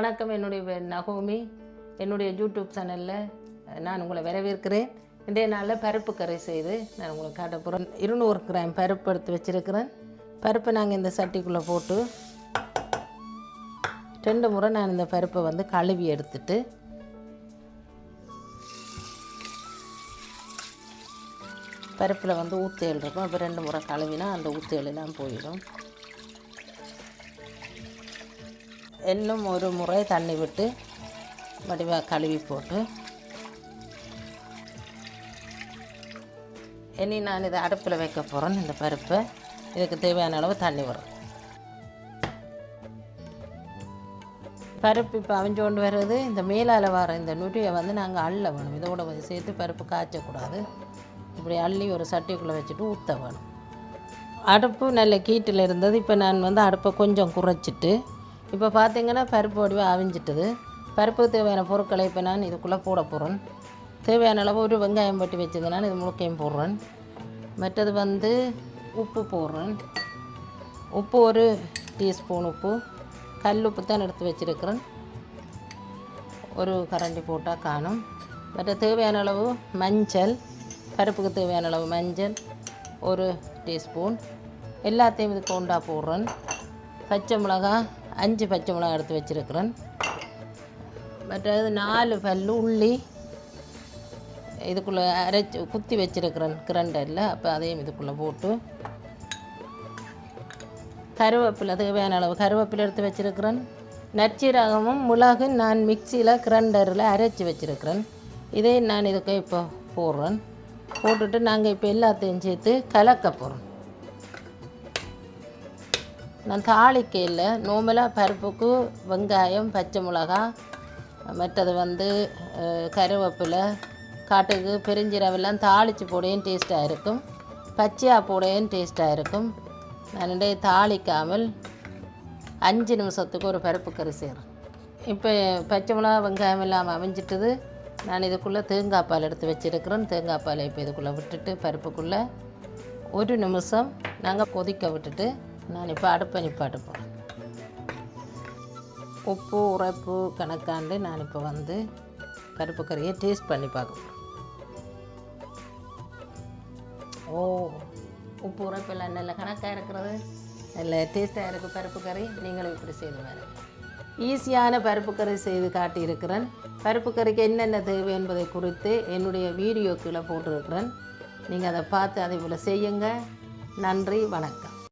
வணக்கம், என்னுடைய பேர் நகோமி. என்னுடைய யூடியூப் சேனலில் நான் உங்களை வரவேற்கிறேன். இன்றைய நாளில் பருப்பு கறி செய்து நான் உங்களுக்கு காட்ட போகிறேன். 200 கிராம் பருப்பு எடுத்து வச்சுருக்கிறேன். பருப்பை நாங்கள் இந்த சட்டிக்குள்ளே போட்டு 2 முறை நான் இந்த பருப்பை கழுவி எடுத்துட்டு பருப்பில் ஊற்றியல் இருக்கும். அப்போ 2 முறை கழுவினா அந்த ஊற்றியல் எல்லாம் போயிடும். இன்னும் ஒரு முறை தண்ணி விட்டு வடிவாக கழுவி போட்டு இனி நான் இதை அடுப்பில் வைக்க போகிறேன். இந்த பருப்பை இதுக்கு தேவையான அளவு தண்ணி வரும். பருப்பு இப்போ அவிஞ்சு கொண்டு வர்றது. இந்த மேலால் வர இந்த நுடியை நாங்கள் அள்ள வேணும். இதோட சேர்த்து பருப்பு காய்ச்சக்கூடாது. இப்படி அள்ளி ஒரு சட்டிக்குள்ளே வச்சுட்டு ஊற்ற வேணும். அடுப்பு நல்ல கீட்டில் இருந்தது. இப்போ நான் அடுப்பை கொஞ்சம் குறைச்சிட்டு இப்போ பார்த்திங்கன்னா பருப்பு வடிவாக அவிஞ்சிட்டது. பருப்புக்கு தேவையான பொருட்களை இப்போ நான் இதுக்குள்ளே போட போகிறேன். தேவையான அளவு ஒரு வெங்காயம் பட்டி வச்சதுனால இது முழுக்கையும் போடுறேன். மற்றது உப்பு போடுறேன். உப்பு ஒரு டீஸ்பூன் உப்பு, கல் உப்பு தான் எடுத்து வச்சுருக்கிறேன். ஒரு கரண்டி போட்டால் காணும். மற்ற தேவையான அளவு மஞ்சள், பருப்புக்கு தேவையான அளவு மஞ்சள் ஒரு டீஸ்பூன். எல்லாத்தையும் இதுக்கு உண்டா போடுறேன். பச்சை மிளகாய் 5 பச்சை மிளகாய் எடுத்து வச்சுருக்கிறேன். மற்றது 4 பல்லு உள்ளி இதுக்குள்ளே அரைச்சி குத்தி வச்சுருக்கிறேன் கிரைண்டரில். அப்போ அதையும் இதுக்குள்ளே போட்டு கருவேப்பிலை தேவையான அளவு கருவேப்பிலை எடுத்து வச்சுருக்கிறேன். நச்சீரகமும் மிளகு நான் மிக்சியில் கிரைண்டரில் அரைச்சி வச்சுருக்கிறேன். இதே நான் இதுக்கு இப்போ போடுறேன். போட்டுட்டு நாங்கள் இப்போ எல்லாத்தையும் சேர்த்து கலக்க போகிறோம். நான் தாளிக்கையில் நார்மலாக பருப்புக்கு வெங்காயம், பச்சை மிளகாய், மற்றது கருவேப்பிலை, காட்டுக்கு பெருஞ்சீரகெல்லாம் தாளித்து போடையும் டேஸ்ட்டாக இருக்கும். பச்சையாக போடையும் டேஸ்ட்டாக இருக்கும். நான் தாளிக்காமல் 5 நிமிஷத்துக்கு ஒரு பருப்பு கறி செய்கிறேன். இப்போ பச்சை மிளகா வெங்காயம் எல்லாம் அமைஞ்சிட்டது. நான் இதுக்குள்ளே தேங்காய் பால் எடுத்து வச்சுருக்கிறேன். தேங்காய் பாலை இப்போ இதுக்குள்ளே விட்டுட்டு பருப்புக்குள்ளே 1 நிமிஷம் நாங்கள் கொதிக்க விட்டுட்டு நான் இப்போ அடுப்பை நிப்பாட்ட போகிறேன். உப்பு உரைப்பு கணக்காண்டு நான் இப்போ பருப்பு கறியை டேஸ்ட் பண்ணி பார்க்க போகிறேன். உப்பு உரைப்பெல்லாம் நல்ல கணக்காக இருக்கிறது. நல்ல டேஸ்ட்டாக இருக்குது பருப்பு கறி. நீங்களும் இப்படி செய்து வேறு ஈஸியான பருப்பு கறி செய்து காட்டியிருக்கிறேன். பருப்பு கறிக்கு என்னென்ன தேவை என்பதை குறித்து என்னுடைய வீடியோக்குள்ளே போட்டிருக்கிறேன். நீங்கள் அதை பார்த்து அதே போல் செய்யுங்க. நன்றி, வணக்கம்.